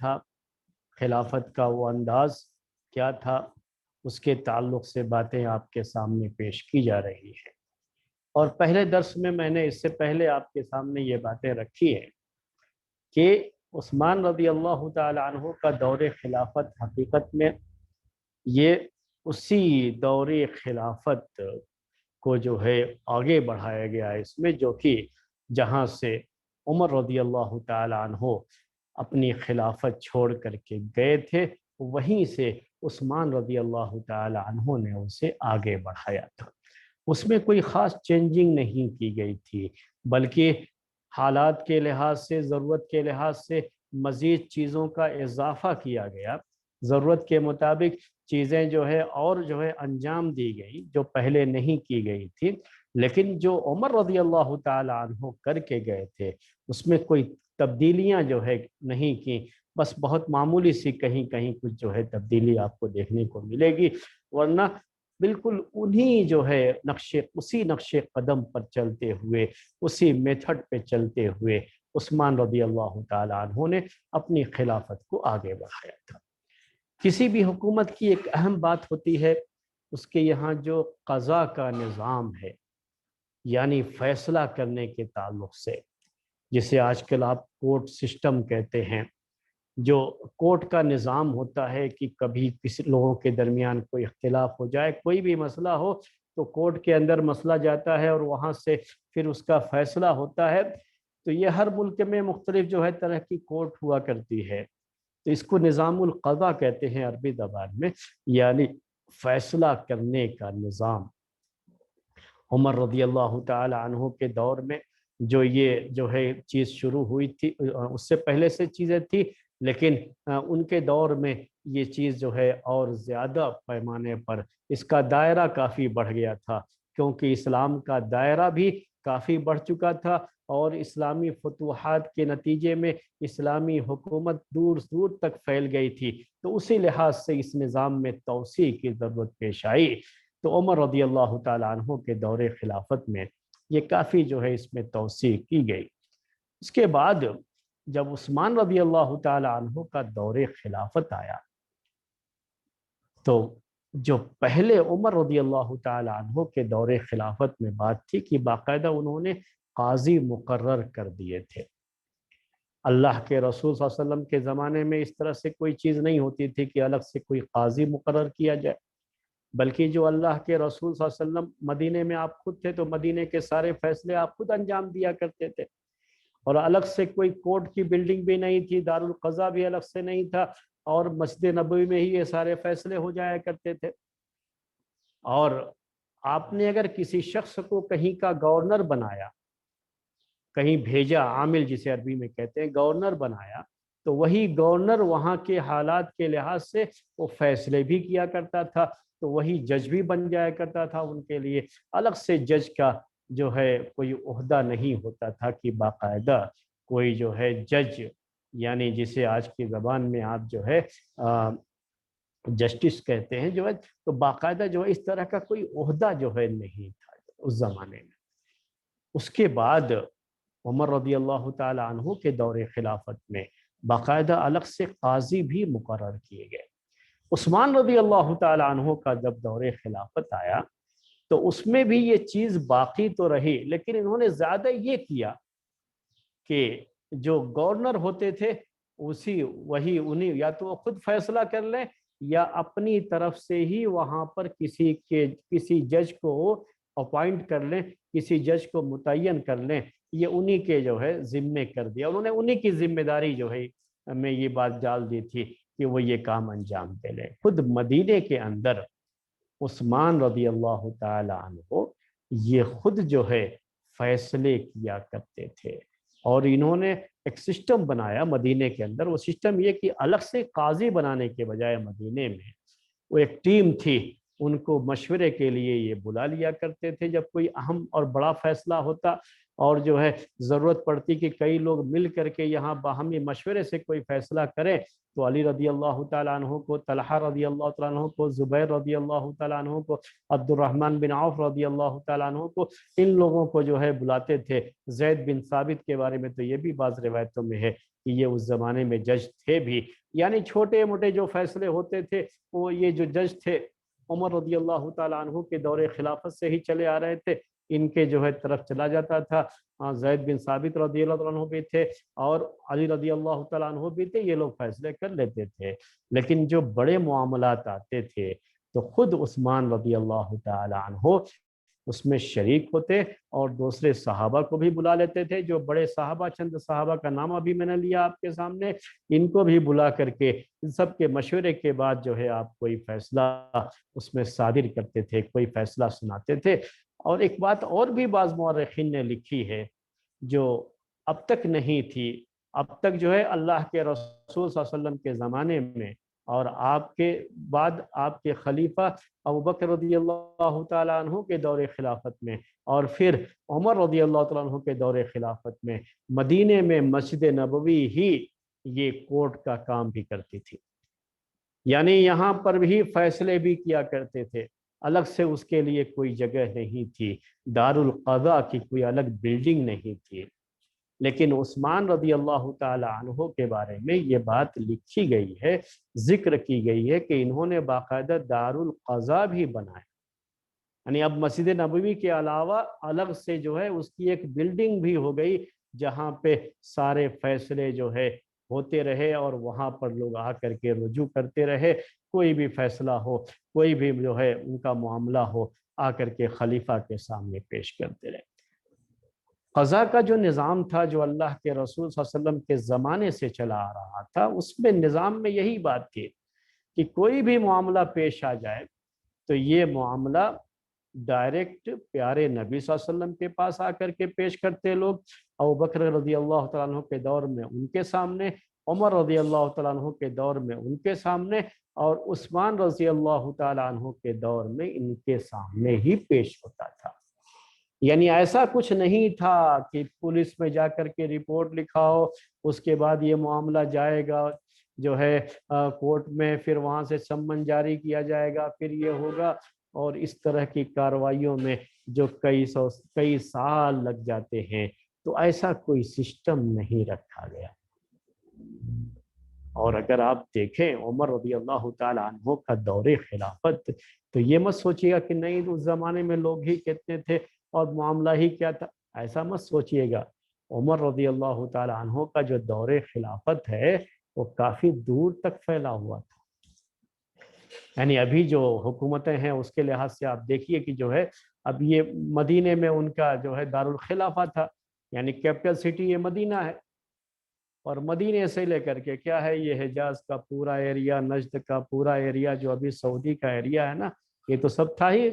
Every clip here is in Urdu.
تھا، خلافت کا وہ انداز کیا تھا، اس کے تعلق سے باتیں آپ کے سامنے پیش کی جا رہی ہیں۔ اور پہلے درس میں نے اس سے پہلے آپ کے سامنے یہ باتیں رکھی ہیں کہ عثمان رضی اللہ تعالی عنہ کا دور خلافت حقیقت میں یہ اسی دور خلافت کو جو ہے آگے بڑھایا گیا ہے اس میں، جو کہ جہاں سے عمر رضی اللہ تعالی عنہ اپنی خلافت چھوڑ کر کے گئے تھے، وہیں سے عثمان رضی اللہ تعالی عنہ نے اسے آگے بڑھایا تھا۔ اس میں کوئی خاص چینجنگ نہیں کی گئی تھی، بلکہ حالات کے لحاظ سے، ضرورت کے لحاظ سے مزید چیزوں کا اضافہ کیا گیا، ضرورت کے مطابق چیزیں جو ہے اور جو ہے انجام دی گئی جو پہلے نہیں کی گئی تھی۔ لیکن جو عمر رضی اللہ تعالی عنہ کر کے گئے تھے اس میں کوئی تبدیلیاں جو ہے نہیں کی، بس بہت معمولی سی کہیں کہیں کچھ جو ہے تبدیلی آپ کو دیکھنے کو ملے گی، ورنہ بالکل انہی جو ہے اسی نقش قدم پر چلتے ہوئے، اسی میتھڈ پہ چلتے ہوئے عثمان رضی اللہ تعالی عنہ نے اپنی خلافت کو آگے بڑھایا تھا۔ کسی بھی حکومت کی ایک اہم بات ہوتی ہے اس کے یہاں جو قضاء کا نظام ہے، یعنی فیصلہ کرنے کے تعلق سے، جسے آج کل آپ کورٹ سسٹم کہتے ہیں، جو کورٹ کا نظام ہوتا ہے کہ کبھی کسی لوگوں کے درمیان کوئی اختلاف ہو جائے، کوئی بھی مسئلہ ہو تو کورٹ کے اندر مسئلہ جاتا ہے اور وہاں سے پھر اس کا فیصلہ ہوتا ہے۔ تو یہ ہر ملک میں مختلف جو ہے طرح کی کورٹ ہوا کرتی ہے، تو اس کو نظام القضاء کہتے ہیں عربی زبان میں، یعنی فیصلہ کرنے کا نظام۔ عمر رضی اللہ تعالی عنہ کے دور میں یہ جو ہے چیز شروع ہوئی تھی، اس سے پہلے سے چیزیں تھی، لیکن ان کے دور میں یہ چیز جو ہے اور زیادہ پیمانے پر اس کا دائرہ کافی بڑھ گیا تھا، کیونکہ اسلام کا دائرہ بھی کافی بڑھ چکا تھا اور اسلامی فتوحات کے نتیجے میں اسلامی حکومت دور دور تک پھیل گئی تھی، تو اسی لحاظ سے اس نظام میں توسیع کی ضرورت پیش آئی۔ تو عمر رضی اللہ تعالی عنہ کے دور خلافت میں یہ کافی جو ہے اس میں توسیع کی گئی۔ اس کے بعد جب عثمان رضی اللہ تعالی عنہ کا دور خلافت آیا تو جو پہلے عمر رضی اللہ تعالی عنہ کے دور خلافت میں بات تھی کہ باقاعدہ انہوں نے قاضی مقرر کر دیے تھے۔ اللہ کے رسول صلی اللہ علیہ وسلم کے زمانے میں اس طرح سے کوئی چیز نہیں ہوتی تھی کہ الگ سے کوئی قاضی مقرر کیا جائے، بلکہ جو اللہ کے رسول صلی اللہ علیہ وسلم مدینے میں آپ خود تھے تو مدینے کے سارے فیصلے آپ خود انجام دیا کرتے تھے، اور الگ سے کوئی کورٹ کی بلڈنگ بھی نہیں تھی، دارالقضاء بھی الگ سے نہیں تھا، اور مسجد نبوی میں ہی یہ سارے فیصلے ہو جایا کرتے تھے۔ اور آپ نے اگر کسی شخص کو کہیں کا گورنر بنایا، کہیں بھیجا، عامل جسے عربی میں کہتے ہیں، گورنر بنایا، تو وہی گورنر وہاں کے حالات کے لحاظ سے وہ فیصلے بھی کیا کرتا تھا، تو وہی جج بھی بن جایا کرتا تھا۔ ان کے لیے الگ سے جج کا جو ہے کوئی عہدہ نہیں ہوتا تھا کہ باقاعدہ کوئی جو ہے جج، یعنی جسے آج کی زبان میں آپ جو ہے جسٹس کہتے ہیں، جو ہے تو باقاعدہ جو ہے اس طرح کا کوئی عہدہ جو ہے نہیں تھا اس زمانے میں۔ اس کے بعد عمر رضی اللہ تعالی عنہ کے دور خلافت میں باقاعدہ الگ سے قاضی بھی مقرر کیے گئے۔ عثمان رضی اللہ تعالی عنہ کا جب دور خلافت آیا تو اس میں بھی یہ چیز باقی تو رہی، لیکن انہوں نے زیادہ یہ کیا کہ جو گورنر ہوتے تھے انہیں یا تو وہ خود فیصلہ کر لیں یا اپنی طرف سے ہی وہاں پر کسی جج کو اپوائنٹ کر لیں، کسی جج کو متعین کر لیں، یہ انہی کے جو ہے ذمے کر دیا۔ انہوں نے انہی کی ذمہ داری جو ہے میں یہ بات ڈال دی تھی کہ وہ یہ کام انجام دے لیں۔ خود مدینے کے اندر عثمان رضی اللہ تعالی عنہ یہ خود جو ہے فیصلے کیا کرتے تھے، اور انہوں نے ایک سسٹم بنایا مدینے کے اندر۔ وہ سسٹم یہ کہ الگ سے قاضی بنانے کے بجائے مدینے میں وہ ایک ٹیم تھی، ان کو مشورے کے لیے یہ بلا لیا کرتے تھے۔ جب کوئی اہم اور بڑا فیصلہ ہوتا اور جو ہے ضرورت پڑتی کہ کئی لوگ مل کر کے یہاں باہمی مشورے سے کوئی فیصلہ کریں تو علی رضی اللہ تعالیٰ عنہ کو، طلحہ رضی اللہ تعالیٰ عنہ کو، زبیر رضی اللہ تعالیٰ عنہ کو، عبد الرحمن بن عوف رضی اللہ تعالیٰ عنہ کو، ان لوگوں کو جو ہے بلاتے تھے۔ زید بن ثابت کے بارے میں تو یہ بھی بعض روایتوں میں ہے کہ یہ اس زمانے میں جج تھے بھی، یعنی چھوٹے موٹے جو فیصلے ہوتے تھے وہ یہ جو جج تھے عمر رضی اللہ تعالیٰ عنہ کے دور خلافت سے ہی چلے آ رہے تھے، ان کے جو ہے طرف چلا جاتا تھا۔ زید بن ثابت رضی اللہ عنہ بھی تھے اور علی رضی اللہ تعالیٰ عنہ بھی تھے، یہ لوگ فیصلے کر لیتے تھے۔ لیکن جو بڑے معاملات آتے تھے تو خود عثمان رضی اللہ تعالیٰ عنہ اس میں شریک ہوتے اور دوسرے صحابہ کو بھی بلا لیتے تھے۔ جو بڑے صحابہ، چند صحابہ کا نام ابھی میں نے لیا آپ کے سامنے، ان کو بھی بلا کر کے ان سب کے مشورے کے بعد جو ہے آپ کوئی فیصلہ اس میں صادر کرتے تھے، کوئی فیصلہ سناتے تھے۔ اور ایک بات اور بھی بعض مورخین نے لکھی ہے جو اب تک نہیں تھی، اب تک جو ہے اللہ کے رسول صلی اللہ علیہ وسلم کے زمانے میں اور آپ کے بعد آپ کے خلیفہ ابوبکر رضی اللہ تعالیٰ عنہ کے دور خلافت میں اور پھر عمر رضی اللہ تعالیٰ عنہ کے دور خلافت میں مدینے میں مسجد نبوی ہی یہ کورٹ کا کام بھی کرتی تھی، یعنی یہاں پر بھی فیصلے بھی کیا کرتے تھے، الگ سے اس کے لیے کوئی جگہ نہیں تھی، دارالقضاء کی کوئی الگ بلڈنگ نہیں تھی۔ لیکن عثمان رضی اللہ تعالی عنہ کے بارے میں یہ بات لکھی گئی ہے، ذکر کی گئی ہے کہ انہوں نے باقاعدہ دارالقضاء بھی بنایا، یعنی اب مسجد نبوی کے علاوہ الگ سے جو ہے اس کی ایک بلڈنگ بھی ہو گئی جہاں پہ سارے فیصلے جو ہے ہوتے رہے اور وہاں پر لوگ آ کر کے رجوع کرتے رہے، کوئی بھی فیصلہ ہو، کوئی بھی جو ہے ان کا معاملہ ہو، آ کر کے خلیفہ کے سامنے پیش کرتے رہے۔ قضاء کا جو نظام تھا جو اللہ کے رسول صلی اللہ علیہ وسلم کے زمانے سے چلا آ رہا تھا، اس میں نظام میں یہی بات تھی کہ کوئی بھی معاملہ پیش آ جائے تو یہ معاملہ ڈائریکٹ پیارے نبی صلی اللہ علیہ وسلم کے پاس آ کر کے پیش کرتے لوگ، ابوبکر رضی اللہ تعالیٰ عنہ کے دور میں ان کے سامنے، عمر رضی اللہ تعالیٰ عنہ کے دور میں ان کے سامنے، اور عثمان رضی اللہ تعالیٰ عنہ کے دور میں ان کے سامنے ہی پیش ہوتا تھا۔ یعنی ایسا کچھ نہیں تھا کہ پولیس میں جا کر کے رپورٹ لکھاؤ، اس کے بعد یہ معاملہ جائے گا جو ہے کورٹ میں، پھر وہاں سے سمن جاری کیا جائے گا، پھر یہ ہوگا، اور اس طرح کی کارروائیوں میں جو کئی سال لگ جاتے ہیں، تو ایسا کوئی سسٹم نہیں رکھا گیا۔ اور اگر آپ دیکھیں عمر رضی اللہ تعالیٰ عنہ کا دور خلافت، تو یہ مت سوچیے گا کہ نہیں اس زمانے میں لوگ ہی کتنے تھے اور معاملہ ہی کیا تھا، ایسا مت سوچیے گا۔ عمر رضی اللہ تعالیٰ عنہ کا جو دور خلافت ہے وہ کافی دور تک پھیلا ہوا تھا، یعنی ابھی جو حکومتیں ہیں اس کے لحاظ سے آپ دیکھیے کہ جو ہے اب یہ مدینے میں ان کا جو ہے دارالخلافہ تھا، یعنی کیپٹل سٹی یہ مدینہ ہے، اور مدینے سے لے کر کے کیا ہے یہ حجاز کا پورا ایریا، نجد کا پورا ایریا جو ابھی سعودی کا ایریا ہے نا، یہ تو سب تھا ہی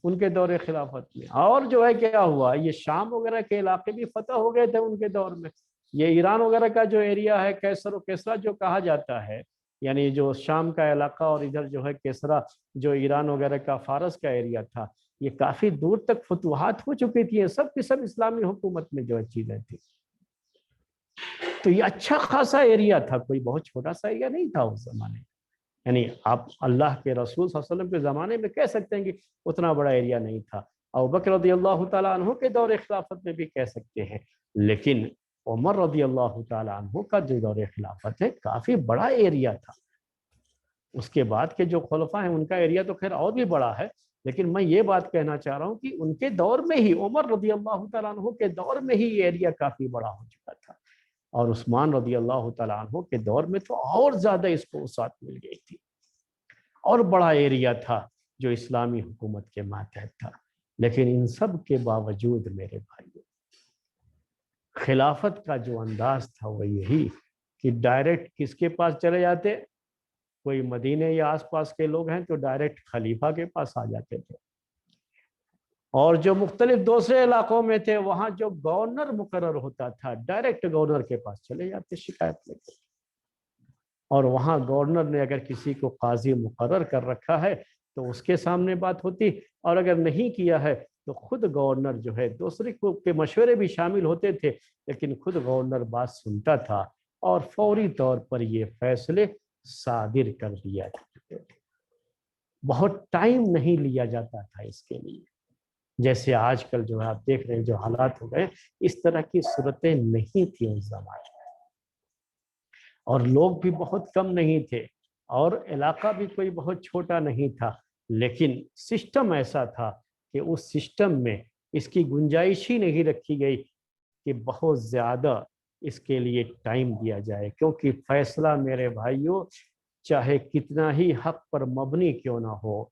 ان کے دور خلافت میں۔ اور جو ہے کیا ہوا، یہ شام وغیرہ کے علاقے بھی فتح ہو گئے تھے ان کے دور میں، یہ ایران وغیرہ کا جو ایریا ہے، کیسر و کسرا جو کہا جاتا ہے، یعنی جو شام کا علاقہ اور ادھر جو ہے کسرا جو ایران وغیرہ کا فارس کا ایریا تھا، یہ کافی دور تک فتوحات ہو چکی تھی، سب کی سب اسلامی حکومت میں جو ہے چیزیں تھی۔ تو یہ اچھا خاصا ایریا تھا، کوئی بہت چھوٹا سا ایریا نہیں تھا اس زمانے میں، یعنی آپ اللہ کے رسول صلی اللہ علیہ وسلم کے زمانے میں کہہ سکتے ہیں کہ اتنا بڑا ایریا نہیں تھا، ابوبکر رضی اللہ تعالیٰ عنہ کے دور خلافت میں بھی کہہ سکتے ہیں، لیکن عمر رضی اللہ تعالیٰ عنہ کا جو دور خلافت ہے کافی بڑا ایریا تھا۔ اس کے بعد کے جو خلفاء ہیں ان کا ایریا تو خیر اور بھی بڑا ہے، لیکن میں یہ بات کہنا چاہ رہا ہوں کہ ان کے دور میں ہی، عمر رضی اللہ تعالیٰ عنہ کے دور میں ہی یہ ایریا کافی بڑا ہو چکا تھا، اور عثمان رضی اللہ تعالیٰ عنہ کے دور میں تو اور زیادہ اس کو وسعت مل گئی تھی، اور بڑا ایریا تھا جو اسلامی حکومت کے ماتحت تھا۔ لیکن ان سب کے باوجود میرے بھائیوں، خلافت کا جو انداز تھا وہ یہی کہ ڈائریکٹ کس کے پاس چلے جاتے، کوئی مدینے یا آس پاس کے لوگ ہیں تو ڈائریکٹ خلیفہ کے پاس آ جاتے تھے، اور جو مختلف دوسرے علاقوں میں تھے وہاں جو گورنر مقرر ہوتا تھا ڈائریکٹ گورنر کے پاس چلے جاتے شکایت لے کے، اور وہاں گورنر نے اگر کسی کو قاضی مقرر کر رکھا ہے تو اس کے سامنے بات ہوتی، اور اگر نہیں کیا ہے تو خود گورنر جو ہے دوسرے کو کے مشورے بھی شامل ہوتے تھے، لیکن خود گورنر بات سنتا تھا اور فوری طور پر یہ فیصلے صادر کر دیا کرتے تھے۔ بہت ٹائم نہیں لیا جاتا تھا اس کے لیے، جیسے آج کل جو ہے آپ دیکھ رہے ہیں جو حالات ہو گئے، اس طرح کی صورتیں نہیں تھیں اس زمانے میں، اور لوگ بھی بہت کم نہیں تھے اور علاقہ بھی کوئی بہت چھوٹا نہیں تھا، لیکن سسٹم ایسا تھا کہ اس سسٹم میں اس کی گنجائش ہی نہیں رکھی گئی کہ بہت زیادہ اس کے لیے ٹائم دیا جائے، کیونکہ فیصلہ میرے بھائیوں چاہے کتنا ہی حق پر مبنی کیوں نہ ہو،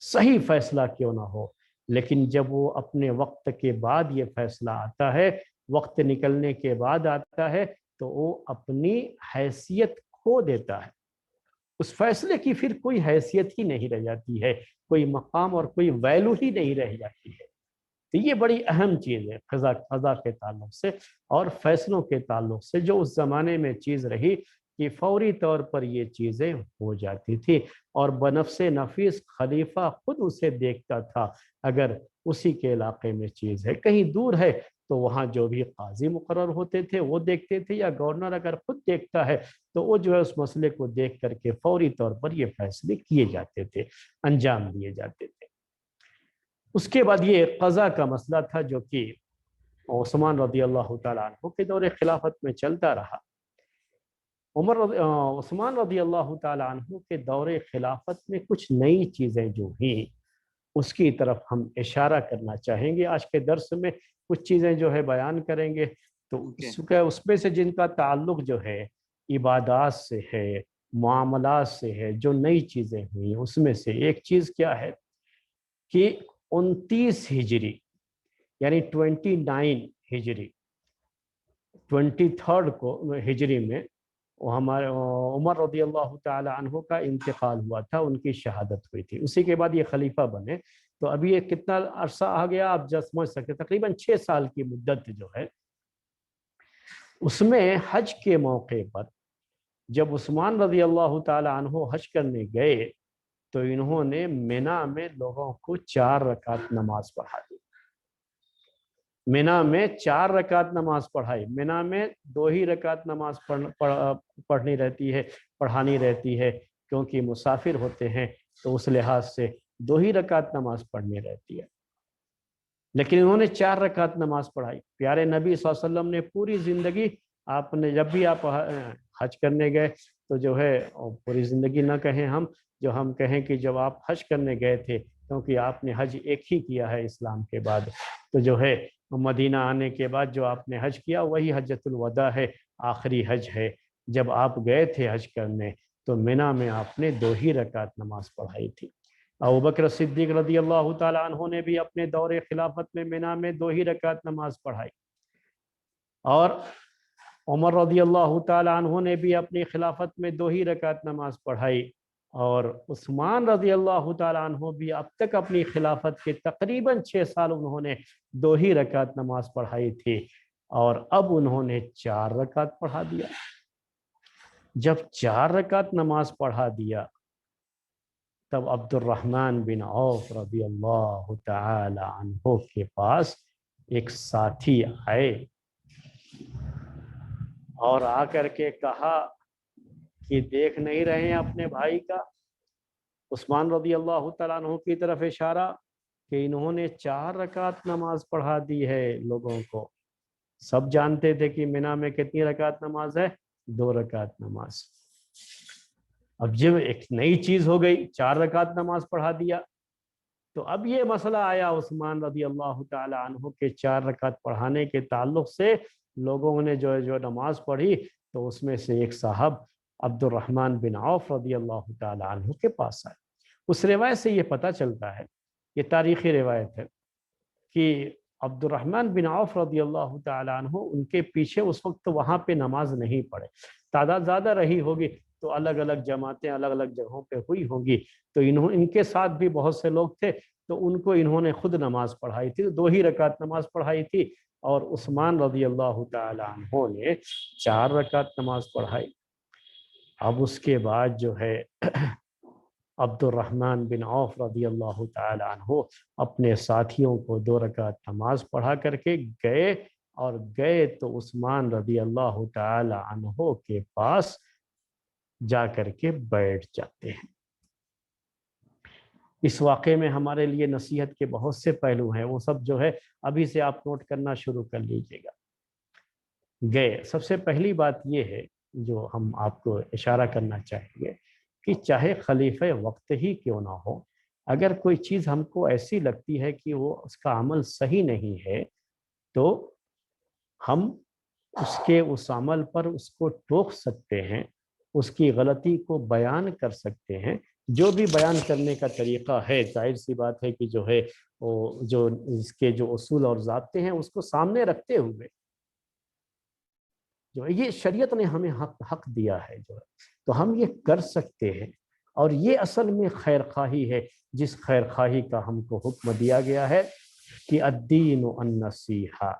صحیح فیصلہ کیوں نہ ہو، لیکن جب وہ اپنے وقت کے بعد یہ فیصلہ آتا ہے، وقت نکلنے کے بعد آتا ہے، تو وہ اپنی حیثیت کھو دیتا ہے، اس فیصلے کی پھر کوئی حیثیت ہی نہیں رہ جاتی ہے، کوئی مقام اور کوئی ویلو ہی نہیں رہ جاتی ہے۔ تو یہ بڑی اہم چیز ہے قضا کے تعلق سے اور فیصلوں کے تعلق سے، جو اس زمانے میں چیز رہی کہ فوری طور پر یہ چیزیں ہو جاتی تھی، اور بنفس نفیس خلیفہ خود اسے دیکھتا تھا، اگر اسی کے علاقے میں چیز ہے، کہیں دور ہے تو وہاں جو بھی قاضی مقرر ہوتے تھے وہ دیکھتے تھے، یا گورنر اگر خود دیکھتا ہے تو وہ جو ہے اس مسئلے کو دیکھ کر کے فوری طور پر یہ فیصلے کیے جاتے تھے، انجام دیے جاتے تھے۔ اس کے بعد یہ قضا کا مسئلہ تھا جو کہ عثمان رضی اللہ تعالیٰ عنہ کے دور خلافت میں چلتا رہا۔ عثمان رضی اللہ تعالیٰ عنہ کے دور خلافت میں کچھ نئی چیزیں جو ہیں اس کی طرف ہم اشارہ کرنا چاہیں گے آج کے درس میں، کچھ چیزیں جو ہے بیان کریں گے، تو اس میں سے جن کا تعلق جو ہے عبادات سے ہے، معاملات سے ہے، جو نئی چیزیں ہوئی اس میں سے ایک چیز کیا ہے کہ 29 ہجری یعنی 29 ہجری 23 کو ہجری میں وہ ہمارے عمر رضی اللہ تعالی عنہ کا انتقال ہوا تھا، ان کی شہادت ہوئی تھی، اسی کے بعد یہ خلیفہ بنے۔ تو ابھی یہ کتنا عرصہ آ گیا آپ جس سمجھ سکتے، تقریباً 6 سال کی مدت جو ہے، اس میں حج کے موقع پر جب عثمان رضی اللہ تعالی عنہ حج کرنے گئے تو انہوں نے مینا میں لوگوں کو 4 رکعت نماز پڑھا دی، مینا میں 4 رکعت نماز پڑھائی، مینا میں 2 ہی رکعت نماز پڑھانی رہتی ہے کیونکہ مسافر ہوتے ہیں، تو اس لحاظ سے 2 ہی رکعت نماز پڑھنی رہتی ہے، لیکن انہوں نے 4 رکعت نماز پڑھائی۔ پیارے نبی صلی اللہ علیہ وسلم نے پوری زندگی، آپ نے جب بھی آپ حج کرنے گئے تو جو ہے پوری زندگی نہ کہیں ہم، جو ہم کہیں کہ جب آپ حج کرنے گئے تھے، کیونکہ آپ نے حج ایک ہی کیا ہے اسلام کے بعد، تو جو ہے مدینہ آنے کے بعد جو آپ نے حج کیا وہی حجۃ الوداع ہے، آخری حج ہے۔ جب آپ گئے تھے حج کرنے تو مینا میں آپ نے 2 ہی رکعت نماز پڑھائی تھی۔ ابوبکر صدیق رضی اللہ تعالیٰ عنہ نے بھی اپنے دور خلافت میں مینا میں 2 ہی رکعت نماز پڑھائی، اور عمر رضی اللہ تعالیٰ عنہ نے بھی اپنی خلافت میں 2 ہی رکعت نماز پڑھائی، اور عثمان رضی اللہ تعالیٰ عنہ بھی اب تک اپنی خلافت کے تقریباً 6 سال انہوں نے 2 ہی رکعت نماز پڑھائی تھی، اور اب انہوں نے 4 رکعت پڑھا دیا۔ جب 4 رکعت نماز پڑھا دیا تب عبد الرحمن بن عوف رضی اللہ تعالی عنہ کے پاس ایک ساتھی آئے اور آ کر کے کہا کہ دیکھ نہیں رہے ہیں اپنے بھائی کا، عثمان رضی اللہ تعالیٰ عنہ کی طرف اشارہ کہ انہوں نے 4 رکعت نماز پڑھا دی ہے لوگوں کو۔ سب جانتے تھے کہ مینا میں کتنی رکعت نماز ہے، 2 رکعت نماز۔ اب جب ایک نئی چیز ہو گئی، 4 رکعت نماز پڑھا دیا، تو اب یہ مسئلہ آیا عثمان رضی اللہ تعالی عنہ کے 4 رکعت پڑھانے کے تعلق سے، لوگوں نے جو نماز پڑھی تو اس میں سے ایک صاحب عبد الرحمن بن عوف رضی اللہ تعالی عنہ کے پاس آئے۔ اس روایت سے یہ پتہ چلتا ہے، یہ تاریخی روایت ہے کہ عبد الرحمن بن عوف رضی اللہ تعالی عنہ ان کے پیچھے اس وقت وہاں پہ نماز نہیں پڑھے، تعداد زیادہ رہی ہوگی تو الگ الگ جماعتیں الگ الگ جگہوں پہ ہوئی ہوں گی، تو ان کے ساتھ بھی بہت سے لوگ تھے، تو ان کو انہوں نے خود نماز پڑھائی تھی، 2 ہی رکعت نماز پڑھائی تھی، اور عثمان رضی اللہ تعالی عنہ نے 4 رکعت نماز پڑھائی۔ اب اس کے بعد جو ہے عبد الرحمن بن عوف رضی اللہ تعالی عنہ اپنے ساتھیوں کو 2 رکعت نماز پڑھا کر کے گئے، اور گئے تو عثمان رضی اللہ تعالی عنہ کے پاس جا کر کے بیٹھ جاتے ہیں۔ اس واقعے میں ہمارے لیے نصیحت کے بہت سے پہلو ہیں، وہ سب جو ہے ابھی سے آپ نوٹ کرنا شروع کر لیجئے گا۔ گئے، سب سے پہلی بات یہ ہے جو ہم آپ کو اشارہ کرنا چاہیں گے کہ چاہے خلیفہ وقت ہی کیوں نہ ہو، اگر کوئی چیز ہم کو ایسی لگتی ہے کہ وہ اس کا عمل صحیح نہیں ہے، تو ہم اس عمل پر اس کو ٹوک سکتے ہیں، اس کی غلطی کو بیان کر سکتے ہیں۔ جو بھی بیان کرنے کا طریقہ ہے، ظاہر سی بات ہے کہ جو ہے وہ جو اس کے جو اصول اور ضابطے ہیں اس کو سامنے رکھتے ہوئے جو یہ شریعت نے ہمیں حق دیا ہے جو تو ہم یہ کر سکتے ہیں، اور یہ اصل میں خیر خواہی ہے، جس خیر خواہی کا ہم کو حکم دیا گیا ہے کہ الدین النصیحہ،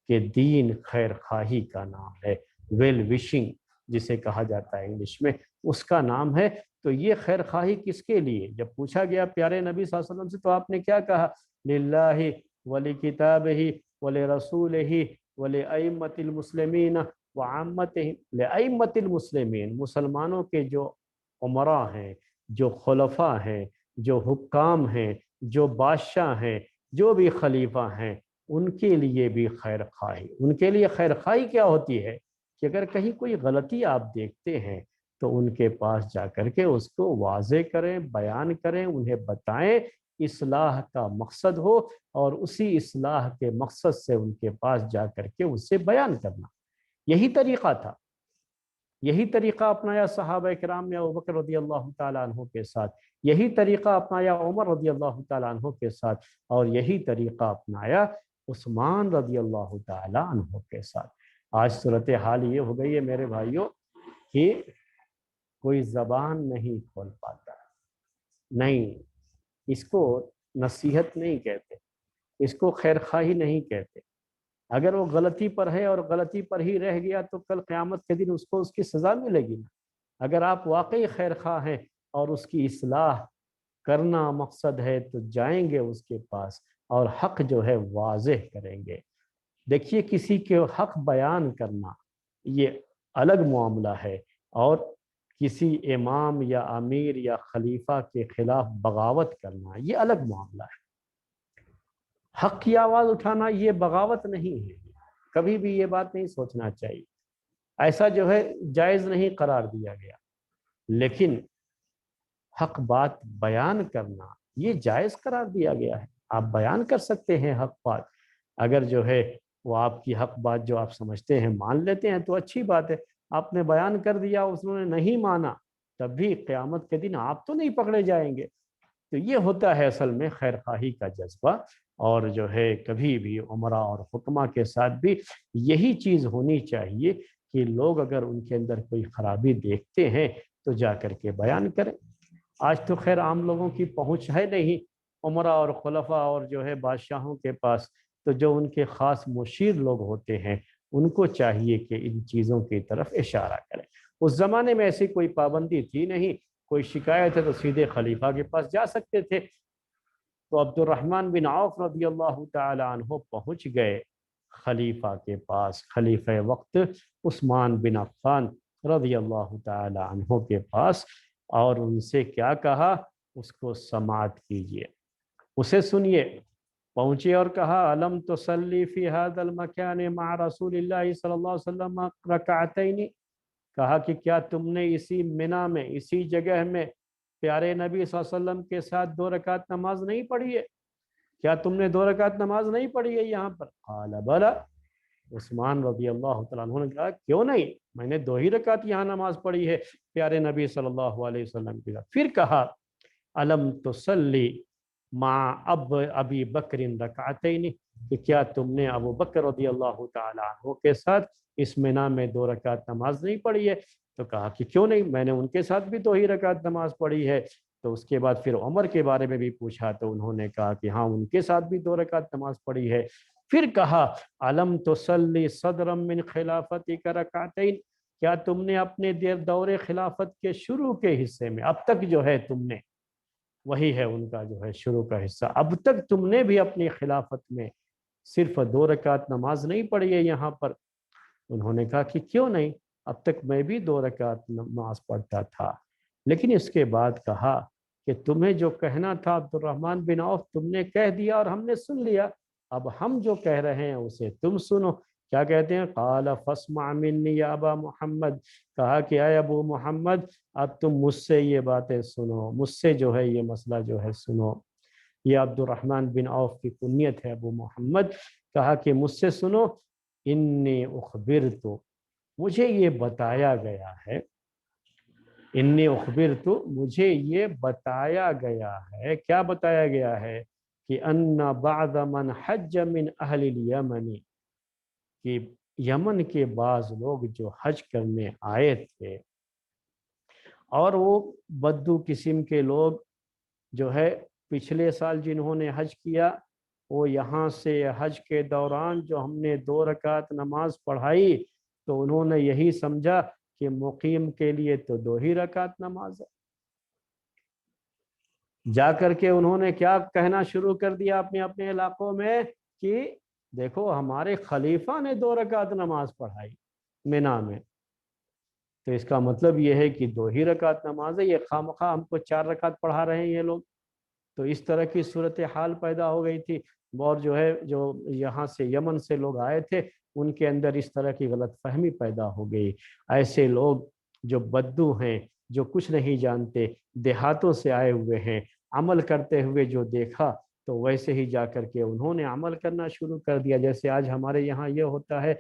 کہ دین خیر خواہی کا نام ہے، ویل وشنگ جسے کہا جاتا ہے انگلش میں، اس کا نام ہے۔ تو یہ خیر خواہی کس کے لیے؟ جب پوچھا گیا پیارے نبی صلی اللہ علیہ وسلم سے تو آپ نے کیا کہا؟ للہ ولکتابہ ولرسولہ ولائمۃ المسلمین وعامتہم، لائمۃ المسلمین، مسلمانوں کے جو عمراء ہیں، جو خلفاء ہیں، جو حکام ہیں، جو بادشاہ ہیں، جو بھی خلیفہ ہیں، ان کے لیے بھی خیر خواہی۔ ان کے لیے خیر خواہی کیا ہوتی ہے کہ اگر کہیں کوئی غلطی آپ دیکھتے ہیں تو ان کے پاس جا کر کے اس کو واضح کریں، بیان کریں، انہیں بتائیں، اصلاح کا مقصد ہو، اور اسی اصلاح کے مقصد سے ان کے پاس جا کر کے اسے بیان کرنا۔ یہی طریقہ تھا، یہی طریقہ اپنایا صحابہ کرام میں ابوبکر رضی اللہ تعالیٰ عنہ کے ساتھ، یہی طریقہ اپنایا عمر رضی اللہ تعالیٰ عنہ کے ساتھ، اور یہی طریقہ اپنایا عثمان رضی اللہ تعالیٰ عنہ کے ساتھ۔ آج صورتحال یہ ہو گئی ہے میرے بھائیوں کہ کوئی زبان نہیں کھول پاتا، نہیں، اس کو نصیحت نہیں کہتے، اس کو خیر خواہی نہیں کہتے۔ اگر وہ غلطی پر ہے اور غلطی پر ہی رہ گیا تو کل قیامت کے دن اس کو اس کی سزا ملے گی نا۔ اگر آپ واقعی خیر خواہ ہیں اور اس کی اصلاح کرنا مقصد ہے تو جائیں گے اس کے پاس اور حق جو ہے واضح کریں گے۔ دیکھیے، کسی کے حق بیان کرنا یہ الگ معاملہ ہے، اور کسی امام یا امیر یا خلیفہ کے خلاف بغاوت کرنا یہ الگ معاملہ ہے۔ حق کی آواز اٹھانا یہ بغاوت نہیں ہے، کبھی بھی یہ بات نہیں سوچنا چاہیے، ایسا جو ہے جائز نہیں قرار دیا گیا، لیکن حق بات بیان کرنا یہ جائز قرار دیا گیا ہے۔ آپ بیان کر سکتے ہیں حق بات، اگر جو ہے وہ آپ کی حق بات جو آپ سمجھتے ہیں مان لیتے ہیں تو اچھی بات ہے، آپ نے بیان کر دیا، اس نے نہیں مانا، تب بھی قیامت کے دن آپ تو نہیں پکڑے جائیں گے۔ تو یہ ہوتا ہے اصل میں خیر خواہی کا جذبہ، اور جو ہے کبھی بھی عمراء اور حکماء کے ساتھ بھی یہی چیز ہونی چاہیے کہ لوگ اگر ان کے اندر کوئی خرابی دیکھتے ہیں تو جا کر کے بیان کریں۔ آج تو خیر عام لوگوں کی پہنچ ہے نہیں عمراء اور خلفاء اور جو ہے بادشاہوں کے پاس، تو جو ان کے خاص مشیر لوگ ہوتے ہیں ان کو چاہیے کہ ان چیزوں کی طرف اشارہ کریں۔ اس زمانے میں ایسی کوئی پابندی تھی نہیں، کوئی شکایت ہے تو سیدھے خلیفہ کے پاس جا سکتے تھے۔ تو عبد الرحمن بن عوف رضی اللہ تعالی عنہ پہنچ گئے خلیفہ کے پاس، خلیفہ وقت عثمان بن عفان رضی اللہ تعالی عنہ کے پاس، اور ان سے کیا کہا اس کو سماعت کیجئے، اسے سنیے۔ پہنچے اور کہا علم تصلی فی هذا المکان مع رسول اللہ صلی اللہ علیہ وسلم رکعتین، کہا کہ کیا تم نے اسی منا میں، اسی جگہ میں پیارے نبی صلی اللہ علیہ وسلم کے ساتھ 2 رکعت نماز نہیں پڑھی ہے؟ کیا تم نے 2 رکعت نماز نہیں پڑھی ہے یہاں پر؟ قال بلا، عثمان رضی اللہ تعالیٰ عنہ نے کہا کیوں نہیں، میں نے 2 ہی رکعت یہاں نماز پڑھی ہے پیارے نبی صلی اللہ علیہ وسلم کے ساتھ۔ پھر کہا علم تصلی مع ابی بکر رکعتین، کہ کیا تم نے ابو بکر رضی اللہ تعالیٰ عنہ کے ساتھ اس منا میں 2 رکعت نماز نہیں پڑھی ہے؟ تو کہا کہ کیوں نہیں، میں نے ان کے ساتھ بھی 2 ہی رکعت نماز پڑھی ہے۔ تو اس کے بعد پھر عمر کے بارے میں بھی پوچھا تو انہوں نے کہا کہ ہاں ان کے ساتھ بھی 2 رکعت نماز پڑھی ہے۔ پھر کہا علم تصلی صدرا من خلافتک رکعتین، کیا تم نے اپنے دور خلافت کے شروع کے حصے میں، اب تک جو ہے تم نے وہی ہے ان کا جو ہے شروع کا حصہ۔ اب تک تم نے بھی اپنی خلافت میں صرف 2 رکعت نماز نہیں پڑھی ہے یہاں پر۔ انہوں نے کہا کہ کیوں نہیں، اب تک میں بھی 2 رکعت نماز پڑھتا تھا، لیکن اس کے بعد کہا کہ تمہیں جو کہنا تھا عبد الرحمن بن عوف تم نے کہہ دیا اور ہم نے سن لیا، اب ہم جو کہہ رہے ہیں اسے تم سنو۔ کیا کہتے ہیں؟ قال فاسمع منی یا ابا محمد، کہا کہ اے ابو محمد اب تم مجھ سے یہ باتیں سنو، مجھ سے جو ہے یہ مسئلہ جو ہے سنو۔ یہ عبد الرحمن بن عوف کی کنیت ہے ابو محمد۔ کہا کہ مجھ سے سنو، انی اخبرت، مجھے یہ بتایا گیا ہے، انی اخبرت، مجھے یہ بتایا گیا ہے، کیا بتایا گیا ہے؟ کہ ان بعض من حج من اہل الیمن، کہ یمن کے بعض لوگ جو حج کرنے آئے تھے اور وہ بدو قسم کے لوگ جو ہے پچھلے سال جنہوں نے حج کیا، وہ یہاں سے حج کے دوران جو ہم نے 2 رکعت نماز پڑھائی تو انہوں نے یہی سمجھا کہ مقیم کے لیے تو 2 ہی رکعت نماز ہے۔ جا کر کے انہوں نے کیا کہنا شروع کر دیا اپنے اپنے علاقوں میں کہ دیکھو ہمارے خلیفہ نے 2 رکعت نماز پڑھائی مینا میں، تو اس کا مطلب یہ ہے کہ 2 ہی رکعت نماز ہے، یہ خواہ ہم کو 4 رکعت پڑھا رہے ہیں یہ لوگ۔ تو اس طرح کی صورتحال پیدا ہو گئی تھی، اور جو ہے جو یہاں سے یمن سے لوگ آئے تھے ان کے اندر اس طرح کی غلط فہمی پیدا ہو گئی۔ ایسے لوگ جو بدو ہیں، جو کچھ نہیں جانتے، دیہاتوں سے آئے ہوئے ہیں، عمل کرتے ہوئے جو دیکھا تو ویسے ہی جا کر کے انہوں نے عمل کرنا شروع کر دیا۔ جیسے آج ہمارے یہاں یہ ہوتا ہے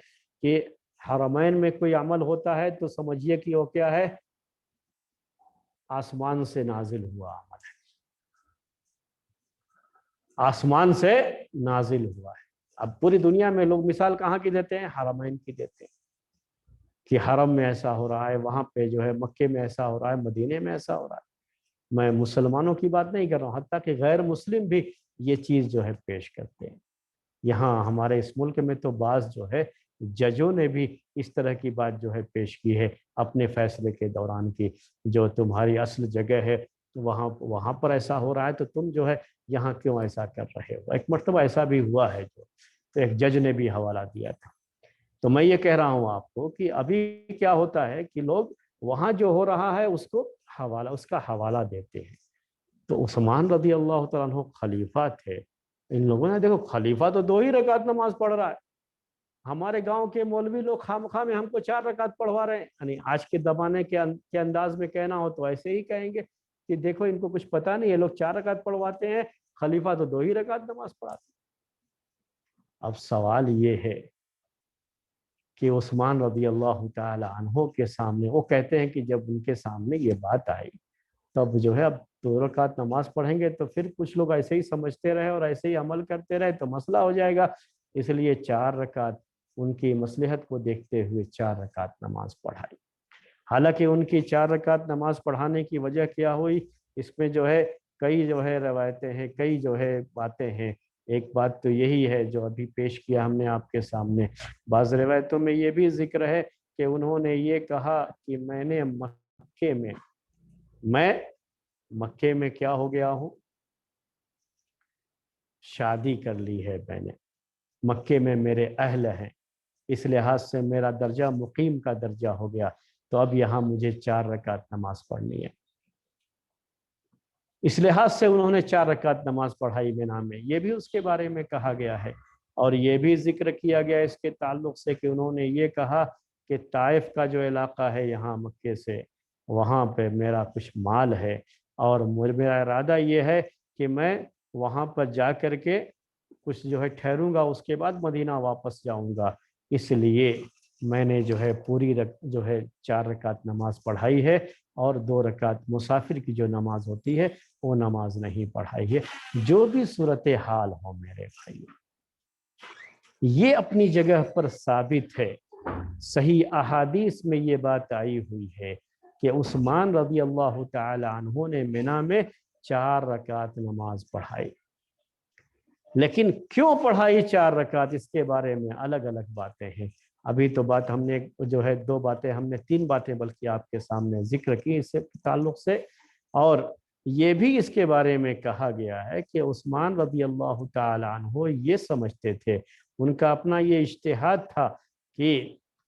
کہ حرمین میں کوئی عمل ہوتا ہے تو سمجھیے کہ وہ کیا ہے، آسمان سے نازل ہوا عمل ہے، آسمان سے نازل ہوا ہے۔ اب پوری دنیا میں لوگ مثال کہاں کی دیتے ہیں؟ حرمین کی دیتے ہیں کہ حرم میں ایسا ہو رہا ہے، وہاں پہ جو ہے مکے میں ایسا ہو رہا ہے، مدینے میں ایسا ہو رہا ہے۔ میں مسلمانوں کی بات نہیں کر رہا ہوں، حتیٰ کہ غیر مسلم بھی یہ چیز جو ہے پیش کرتے ہیں۔ یہاں ہمارے اس ملک میں تو بعض جو ہے ججوں نے بھی اس طرح کی بات جو ہے پیش کی ہے اپنے فیصلے کے دوران کی جو تمہاری اصل جگہ ہے وہاں پر ایسا ہو رہا ہے تو تم جو ہے یہاں کیوں ایسا کر رہے ہو۔ ایک مرتبہ ایسا بھی ہوا ہے، جو تو ایک جج نے بھی حوالہ دیا تھا۔ تو میں یہ کہہ رہا ہوں آپ کو کہ ابھی کیا ہوتا ہے کہ لوگ وہاں جو ہو رہا ہے اس کا حوالہ دیتے ہیں۔ تو عثمان رضی اللہ تعالیٰ عنہ خلیفہ تھے، ان لوگوں نے دیکھو خلیفہ تو 2 ہی رکعت نماز پڑھ رہا ہے، ہمارے گاؤں کے مولوی لوگ خواہ میں ہم کو 4 رکعت پڑھوا رہے ہیں۔ یعنی آج کے زمانے کے انداز میں کہنا ہو تو ایسے ہی کہیں گے کہ دیکھو ان کو کچھ پتہ نہیں، یہ لوگ 4 رکعت پڑھواتے ہیں، خلیفہ تو 2 ہی رکعت نماز پڑھاتے ہیں۔ اب سوال یہ ہے کہ عثمان رضی اللہ تعالی عنہ کے سامنے، وہ کہتے ہیں کہ جب ان کے سامنے یہ بات آئی تب جو ہے اب 2 رکعت نماز پڑھیں گے تو پھر کچھ لوگ ایسے ہی سمجھتے رہے اور ایسے ہی عمل کرتے رہے تو مسئلہ ہو جائے گا، اس لیے 4 رکعت ان کی مصلحت کو دیکھتے ہوئے 4 رکعت نماز پڑھائی۔ حالانکہ ان کی 4 رکعت نماز پڑھانے کی وجہ کیا ہوئی، اس میں جو ہے کئی جو ہے روایتیں ہیں، کئی جو ہے باتیں ہیں۔ ایک بات تو یہی ہے جو ابھی پیش کیا ہم نے آپ کے سامنے، بعض روایتوں میں یہ بھی ذکر ہے کہ انہوں نے یہ کہا کہ میں مکے میں کیا ہو گیا ہوں، شادی کر لی ہے میں نے، مکے میں میرے اہل ہیں، اس لحاظ سے میرا درجہ مقیم کا درجہ ہو گیا، تو اب یہاں مجھے 4 رکعت نماز پڑھنی ہے۔ اس لحاظ سے انہوں نے 4 رکعت نماز پڑھائی مینا میں، یہ بھی اس کے بارے میں کہا گیا ہے۔ اور یہ بھی ذکر کیا گیا اس کے تعلق سے کہ انہوں نے یہ کہا کہ طائف کا جو علاقہ ہے یہاں مکے سے، وہاں پہ میرا کچھ مال ہے اور میرا ارادہ یہ ہے کہ میں وہاں پر جا کر کے کچھ جو ہے ٹھہروں گا، اس کے بعد مدینہ واپس جاؤں گا، اس لیے میں نے جو ہے پوری جو ہے 4 رکعت نماز پڑھائی ہے اور 2 رکعت مسافر کی جو نماز ہوتی ہے وہ نماز نہیں پڑھائی ہے۔ جو بھی صورتحال ہو میرے بھائی، یہ اپنی جگہ پر ثابت ہے، صحیح احادیث میں یہ بات آئی ہوئی ہے کہ عثمان رضی اللہ تعالی عنہ نے مینا میں 4 رکعت نماز پڑھائی۔ لیکن کیوں پڑھائی 4 رکعت، اس کے بارے میں الگ الگ باتیں ہیں۔ ابھی تو بات ہم نے جو ہے 2 باتیں، ہم نے 3 باتیں بلکہ آپ کے سامنے ذکر کی اس سے تعلق سے، اور یہ بھی اس کے بارے میں کہا گیا ہے کہ عثمان رضی اللہ تعالی عنہ یہ سمجھتے تھے، ان کا اپنا یہ اجتہاد تھا کہ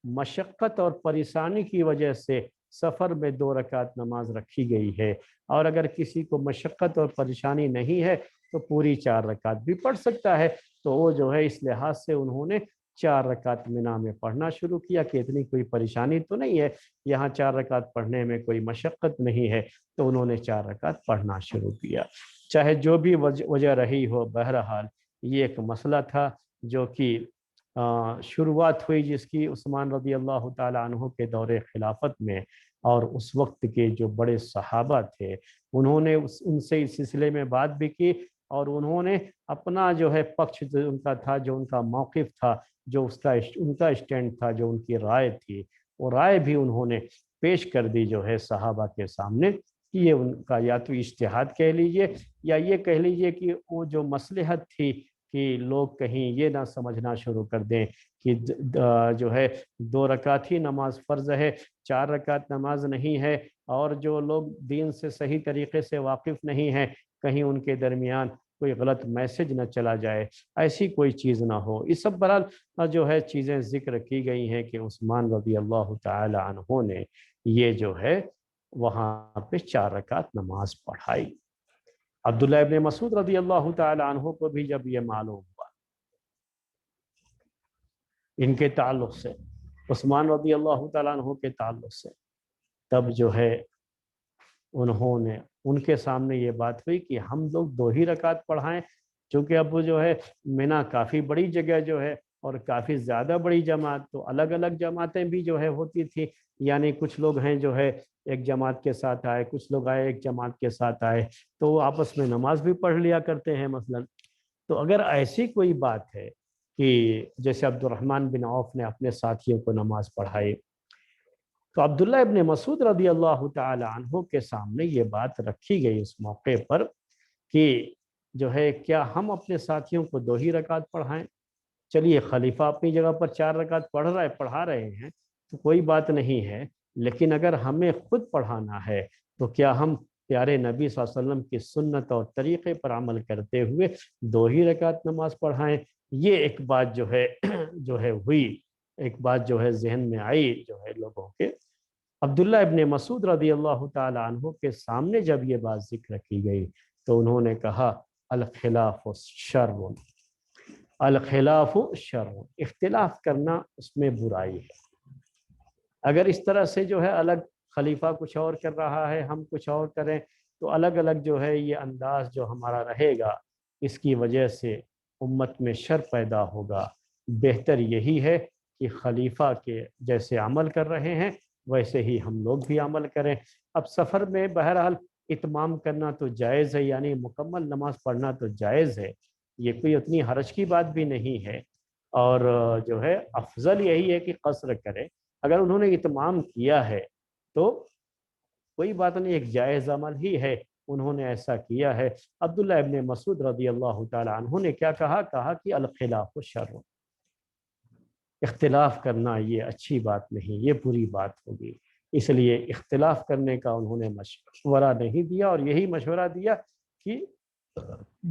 مشقت اور پریشانی کی وجہ سے سفر میں 2 رکعت نماز رکھی گئی ہے، اور اگر کسی کو مشقت اور پریشانی نہیں ہے تو پوری 4 رکعت بھی پڑھ سکتا ہے۔ تو وہ جو ہے اس لحاظ سے انہوں نے 4 رکعت منا میں پڑھنا شروع کیا کہ اتنی کوئی پریشانی تو نہیں ہے، یہاں 4 رکعت پڑھنے میں کوئی مشقت نہیں ہے، تو انہوں نے 4 رکعت پڑھنا شروع کیا۔ چاہے جو بھی وجہ رہی ہو، بہرحال یہ ایک مسئلہ تھا جو کہ شروعات ہوئی جس کی عثمان رضی اللہ تعالی عنہ کے دور خلافت میں، اور اس وقت کے جو بڑے صحابہ تھے انہوں نے ان سے اس سلسلے میں بات بھی کی، اور انہوں نے اپنا جو ہے پکش جو ان کا تھا، جو ان کا موقف تھا، جو ان کا اسٹینڈ تھا، جو ان کی رائے تھی، وہ رائے بھی انہوں نے پیش کر دی جو ہے صحابہ کے سامنے، کہ یہ ان کا یا تو اجتہاد کہہ لیجئے یا یہ کہہ لیجئے کہ وہ جو مصلحت تھی کہ لوگ کہیں یہ نہ سمجھنا شروع کر دیں کہ جو ہے 2 رکعت ہی نماز فرض ہے، 4 رکعت نماز نہیں ہے، اور جو لوگ دین سے صحیح طریقے سے واقف نہیں ہیں کہیں ان کے درمیان کوئی غلط میسج نہ چلا جائے، ایسی کوئی چیز نہ ہو۔ اس سب برحال جو ہے چیزیں ذکر کی گئی ہیں کہ عثمان رضی اللہ تعالی عنہ نے یہ جو ہے وہاں پہ 4 رکعت نماز پڑھائی۔ عبداللہ ابن مسعود رضی اللہ تعالی عنہ کو بھی جب یہ معلوم ہوا ان کے تعلق سے، عثمان رضی اللہ تعالیٰ عنہ کے تعلق سے، تب جو ہے انہوں نے ان کے سامنے یہ بات ہوئی کہ ہم لوگ 2 ہی رکعت پڑھائیں، چونکہ اب جو ہے مینا کافی بڑی جگہ جو ہے اور کافی زیادہ بڑی جماعت، تو الگ الگ جماعتیں بھی جو ہے ہوتی تھی، یعنی کچھ لوگ ہیں جو ہے ایک جماعت کے ساتھ آئے، کچھ لوگ آئے ایک جماعت کے ساتھ آئے، تو وہ آپس میں نماز بھی پڑھ لیا کرتے ہیں مثلا۔ تو اگر ایسی کوئی بات ہے کہ جیسے عبد الرحمن بن عوف نے اپنے ساتھیوں کو نماز پڑھائی، تو عبداللہ ابن مسعود رضی اللہ تعالی عنہ کے سامنے یہ بات رکھی گئی اس موقع پر کہ جو ہے کیا ہم اپنے ساتھیوں کو 2 ہی رکعت پڑھائیں؟ چلیے خلیفہ اپنی جگہ پر 4 رکعت پڑھا رہے ہیں تو کوئی بات نہیں ہے، لیکن اگر ہمیں خود پڑھانا ہے تو کیا ہم پیارے نبی صلی اللہ علیہ وسلم کی سنت اور طریقے پر عمل کرتے ہوئے 2 ہی رکعت نماز پڑھائیں؟ یہ ایک بات جو ہے ہوئی، ایک بات جو ہے ذہن میں آئی جو ہے لوگوں کے۔ عبداللہ ابن مسعود رضی اللہ تعالی عنہ کے سامنے جب یہ بات ذکر کی گئی تو انہوں نے کہا الخلاف شر، الخلاف شر، اختلاف کرنا اس میں برائی ہے۔ اگر اس طرح سے جو ہے الگ خلیفہ کچھ اور کر رہا ہے، ہم کچھ اور کریں، تو الگ الگ جو ہے یہ انداز جو ہمارا رہے گا، اس کی وجہ سے امت میں شر پیدا ہوگا۔ بہتر یہی ہے کہ خلیفہ کے جیسے عمل کر رہے ہیں ویسے ہی ہم لوگ بھی عمل کریں۔ اب سفر میں بہرحال اتمام کرنا تو جائز ہے، یعنی مکمل نماز پڑھنا تو جائز ہے، یہ کوئی اتنی حرج کی بات بھی نہیں ہے، اور جو ہے افضل یہی ہے کہ قصر کرے۔ اگر انہوں نے اتمام کیا ہے تو کوئی بات نہیں، ایک جائز عمل ہی ہے، انہوں نے ایسا کیا ہے۔ عبداللہ ابن مسعود رضی اللہ تعالی عنہ نے کیا کہا کہ الخلاف شر، اختلاف کرنا یہ اچھی بات نہیں، یہ بری بات ہوگی، اس لیے اختلاف کرنے کا انہوں نے مشورہ نہیں دیا، اور یہی مشورہ دیا کہ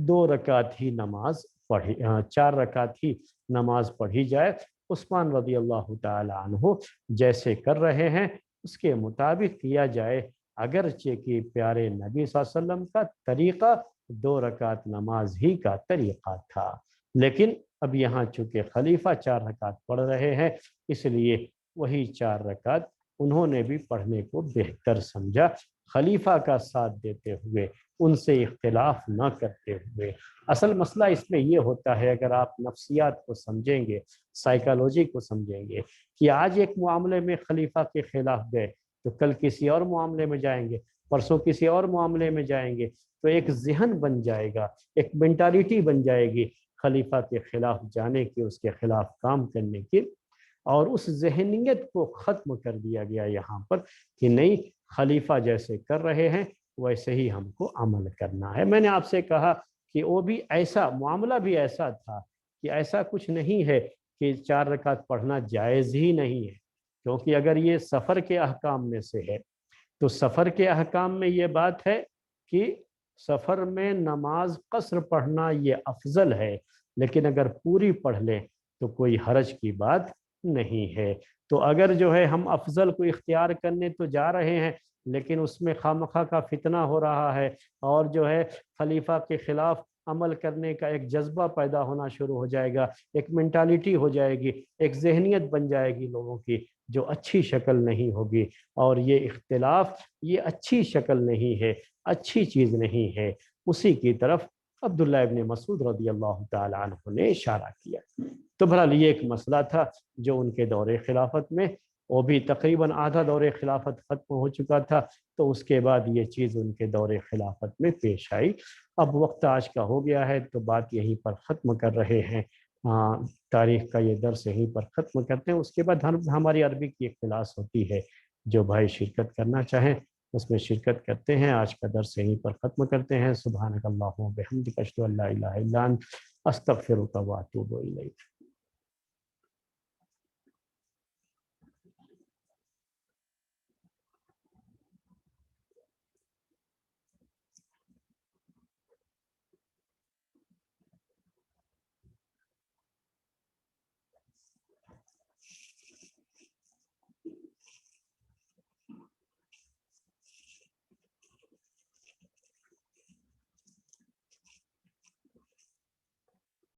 2 رکعت ہی نماز پڑھی، 4 رکعت ہی نماز پڑھی جائے۔ عثمان رضی اللہ تعالی عنہ جیسے کر رہے ہیں اس کے مطابق کیا جائے، اگرچہ کہ پیارے نبی صلی اللہ علیہ وسلم کا طریقہ 2 رکعت نماز ہی کا طریقہ تھا، لیکن اب یہاں چونکہ خلیفہ 4 رکعت پڑھ رہے ہیں اس لیے وہی 4 رکعت انہوں نے بھی پڑھنے کو بہتر سمجھا، خلیفہ کا ساتھ دیتے ہوئے، ان سے اختلاف نہ کرتے ہوئے۔ اصل مسئلہ اس میں یہ ہوتا ہے، اگر آپ نفسیات کو سمجھیں گے، سائیکالوجی کو سمجھیں گے، کہ آج ایک معاملے میں خلیفہ کے خلاف گئے تو کل کسی اور معاملے میں جائیں گے، پرسوں کسی اور معاملے میں جائیں گے، تو ایک ذہن بن جائے گا، ایک مینٹالٹی بن جائے گی خلیفہ کے خلاف جانے کی، اس کے خلاف کام کرنے کی، اور اس ذہنیت کو ختم کر دیا گیا یہاں پر کہ نہیں، خلیفہ جیسے کر رہے ہیں ویسے ہی ہم کو عمل کرنا ہے۔ میں نے آپ سے کہا کہ وہ بھی ایسا معاملہ بھی ایسا تھا کہ ایسا کچھ نہیں ہے کہ 4 رکعت پڑھنا جائز ہی نہیں ہے، کیونکہ اگر یہ سفر کے احکام میں سے ہے تو سفر کے احکام میں یہ بات ہے کہ سفر میں نماز قصر پڑھنا یہ افضل ہے، لیکن اگر پوری پڑھ لیں تو کوئی حرج کی بات نہیں ہے۔ تو اگر جو ہے ہم افضل کو اختیار کرنے تو جا رہے ہیں، لیکن اس میں خواہ کا فتنہ ہو رہا ہے، اور جو ہے خلیفہ کے خلاف عمل کرنے کا ایک جذبہ پیدا ہونا شروع ہو جائے گا، ایک مینٹالٹی ہو جائے گی، ایک ذہنیت بن جائے گی لوگوں کی، جو اچھی شکل نہیں ہوگی۔ اور یہ اختلاف یہ اچھی شکل نہیں ہے، اچھی چیز نہیں ہے۔ اسی کی طرف عبداللہ ابن مسعود رضی اللہ تعالیٰ عنہ نے اشارہ کیا۔ تو بہرحال یہ ایک مسئلہ تھا جو ان کے دور خلافت میں، وہ بھی تقریباً آدھا دور خلافت ختم ہو چکا تھا، تو اس کے بعد یہ چیز ان کے دور خلافت میں پیش آئی۔ اب وقت آج کا ہو گیا ہے تو بات یہیں پر ختم کر رہے ہیں، تاریخ کا یہ درس یہیں پر ختم کرتے ہیں۔ اس کے بعد ہماری عربی کی ایک کلاس ہوتی ہے، جو بھائی شرکت کرنا چاہیں اس میں شرکت کرتے ہیں۔ آج کا درس یہیں پر ختم کرتے ہیں۔ سبحانک اللہم و بحمدک، اشہد ان لا الہ الا انت، استغفرک و اتوب الیک۔